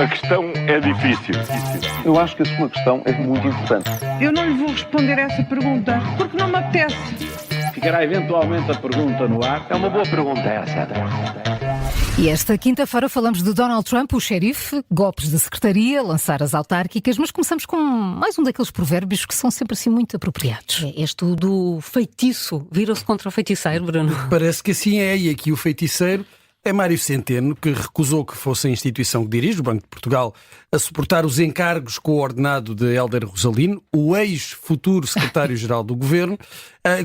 A questão é difícil. Eu acho que a sua questão é muito importante. Eu não lhe vou responder essa pergunta porque não me apetece. Ficará eventualmente a pergunta no ar. É uma boa pergunta essa. E esta quinta-feira falamos de Donald Trump, o xerife, golpes de secretaria, lançar as autárquicas, mas começamos com mais um daqueles provérbios que são sempre assim muito apropriados. Este do feitiço, virou-se contra o feiticeiro, Bruno. Parece que assim é, e aqui o feiticeiro é Mário Centeno, que recusou que fosse a instituição que dirige, o Banco de Portugal, a suportar os encargos com o ordenado de Hélder Rosalino, o ex-futuro secretário-geral do Governo.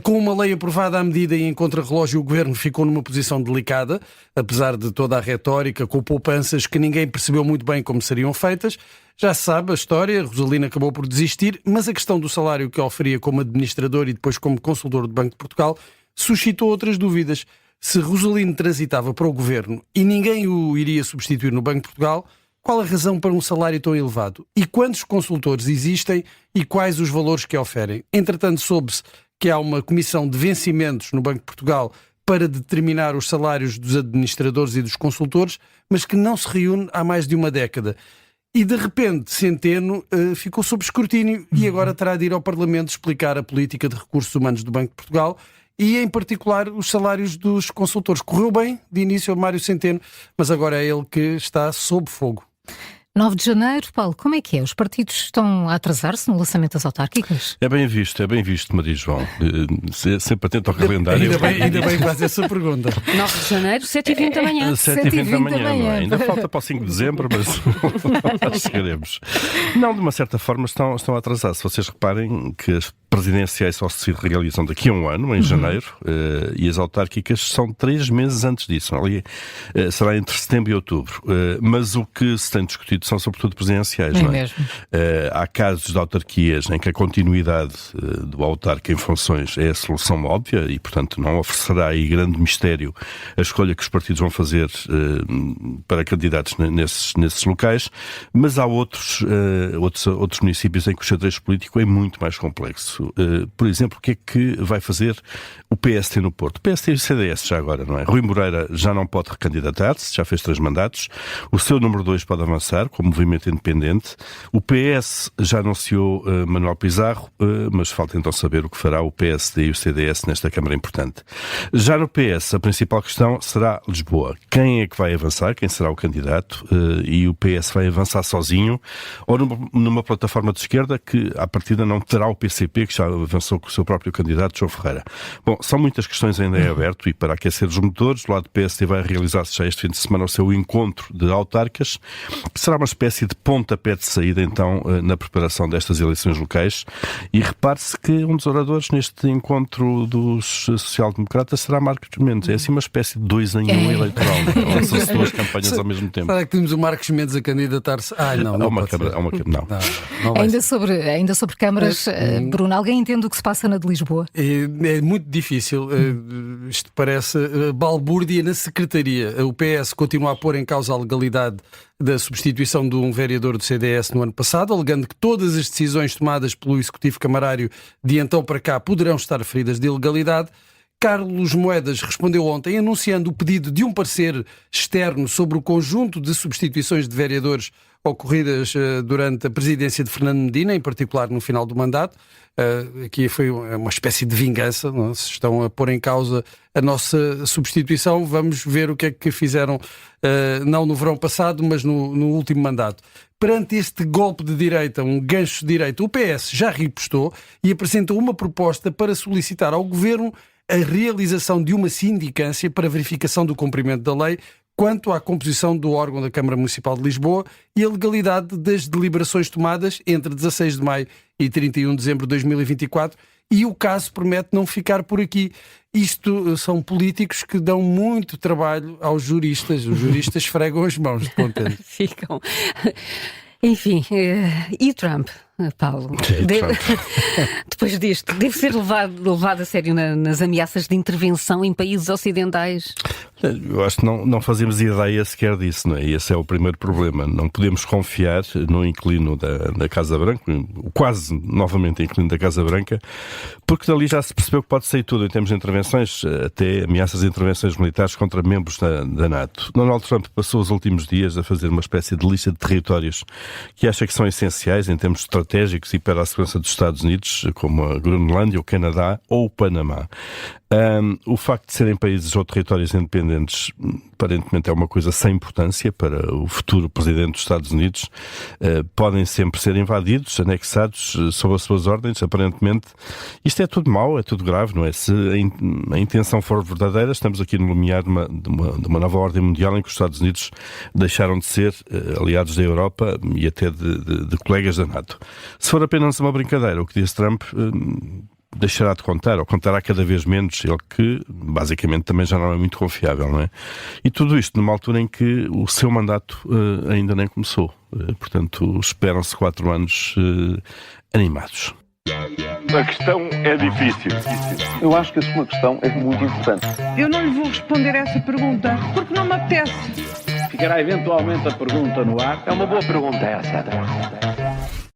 Com uma lei aprovada à medida e em contrarrelógio, o Governo ficou numa posição delicada, apesar de toda a retórica, com poupanças que ninguém percebeu muito bem como seriam feitas. Já se sabe a história, Rosalino acabou por desistir, mas a questão do salário que oferia como administrador e depois como consultor do Banco de Portugal suscitou outras dúvidas. Se Rosalino transitava para o Governo e ninguém o iria substituir no Banco de Portugal, qual a razão para um salário tão elevado? E quantos consultores existem e quais os valores que oferem? Entretanto, soube-se que há uma comissão de vencimentos no Banco de Portugal para determinar os salários dos administradores e dos consultores, mas que não se reúne há mais de uma década. E, de repente, Centeno ficou sob escrutínio e agora terá de ir ao Parlamento explicar a política de recursos humanos do Banco de Portugal e, em particular, os salários dos consultores. Correu bem de início a Mário Centeno, mas agora é ele que está sob fogo. 9 de janeiro, Paulo, como é que é? Os partidos estão a atrasar-se no lançamento das autárquicas? É bem visto, Maria João. Sempre atento ao calendário. Ainda bem que faz essa pergunta. 9 de janeiro, 7h20 da manhã. 7h20 da manhã. Ainda falta para o 5 de dezembro, mas lá chegaremos. Não, de uma certa forma estão a atrasar. Se vocês reparem que as presidenciais só se realizam daqui a um ano, em janeiro, e as autárquicas são 3 meses antes disso. Ali, será entre setembro e outubro. Mas o que se tem discutido são sobretudo presidenciais. Não é? Mesmo. Há casos de autarquias em que a continuidade do autarca em funções é a solução óbvia e, portanto, não oferecerá aí grande mistério a escolha que os partidos vão fazer para candidatos nesses locais. Mas há outros municípios em que o xadrez político é muito mais complexo. Por exemplo, o que é que vai fazer o PST no Porto? O PST e o CDS já agora, não é? Rui Moreira já não pode recandidatar-se, já fez 3 mandatos. O seu número 2 pode avançar como movimento independente. O PS já anunciou Manuel Pizarro, mas falta então saber o que fará o PSD e o CDS nesta Câmara importante. Já no PS, a principal questão será Lisboa. Quem é que vai avançar? Quem será o candidato? E o PS vai avançar sozinho ou numa plataforma de esquerda que, à partida, não terá o PCP, que já avançou com o seu próprio candidato, João Ferreira. Bom, são muitas questões ainda em aberto e para aquecer os motores, o lado do PSD vai realizar-se já este fim de semana o seu encontro de autarcas, que será uma espécie de pontapé de saída, então, na preparação destas eleições locais. E repare-se que um dos oradores neste encontro dos social-democratas será Marcos Mendes. É assim uma espécie de 2 em 1 eleitoral. Lançam-se 2 campanhas ao mesmo tempo. Será que temos o Marcos Mendes a candidatar-se? Não Ainda sobre câmaras, Bruno, alguém entende o que se passa na de Lisboa? É muito difícil. Isto parece balbúrdia na Secretaria. O PS continua a pôr em causa a legalidade da substituição de um vereador do CDS no ano passado, alegando que todas as decisões tomadas pelo Executivo Camarário de então para cá poderão estar feridas de ilegalidade. Carlos Moedas respondeu ontem anunciando o pedido de um parecer externo sobre o conjunto de substituições de vereadores ocorridas durante a presidência de Fernando Medina, em particular no final do mandato. Aqui foi uma espécie de vingança, não é? Se estão a pôr em causa a nossa substituição, vamos ver o que é que fizeram, não no verão passado, mas no último mandato. Perante este golpe de direita, um gancho de direita, o PS já ripostou e apresentou uma proposta para solicitar ao Governo a realização de uma sindicância para verificação do cumprimento da lei quanto à composição do órgão da Câmara Municipal de Lisboa e a legalidade das deliberações tomadas entre 16 de maio e 31 de dezembro de 2024, e o caso promete não ficar por aqui. Isto são políticos que dão muito trabalho aos juristas. Os juristas esfregam as mãos de contente. Ficam. Enfim, e Trump? Paulo. Sim, Depois disto, deve ser levado a sério nas ameaças de intervenção em países ocidentais? Eu acho que não fazemos ideia sequer disso, não é? E esse é o primeiro problema. Não podemos confiar no inquilino da Casa Branca, quase novamente inquilino da Casa Branca, porque dali já se percebeu que pode sair tudo em termos de intervenções, até ameaças de intervenções militares contra membros da NATO. Donald Trump passou os últimos dias a fazer uma espécie de lista de territórios que acha que são essenciais em termos estratégicos e para a segurança dos Estados Unidos, como a Groenlândia, o Canadá ou o Panamá. O facto de serem países ou territórios independentes aparentemente é uma coisa sem importância para o futuro presidente dos Estados Unidos. Podem sempre ser invadidos, anexados sob as suas ordens, aparentemente. Isto é tudo mau, é tudo grave, não é? Se a intenção for verdadeira, estamos aqui no limiar de uma nova ordem mundial em que os Estados Unidos deixaram de ser aliados da Europa e até de colegas da NATO. Se for apenas uma brincadeira, o que diz Trump deixará de contar, ou contará cada vez menos, ele que basicamente também já não é muito confiável, não é? E tudo isto numa altura em que o seu mandato ainda nem começou. Portanto, esperam-se 4 anos animados. A questão é difícil. Eu acho que a sua questão é muito importante. Eu não lhe vou responder essa pergunta porque não me apetece. Ficará eventualmente a pergunta no ar. É uma boa pergunta essa.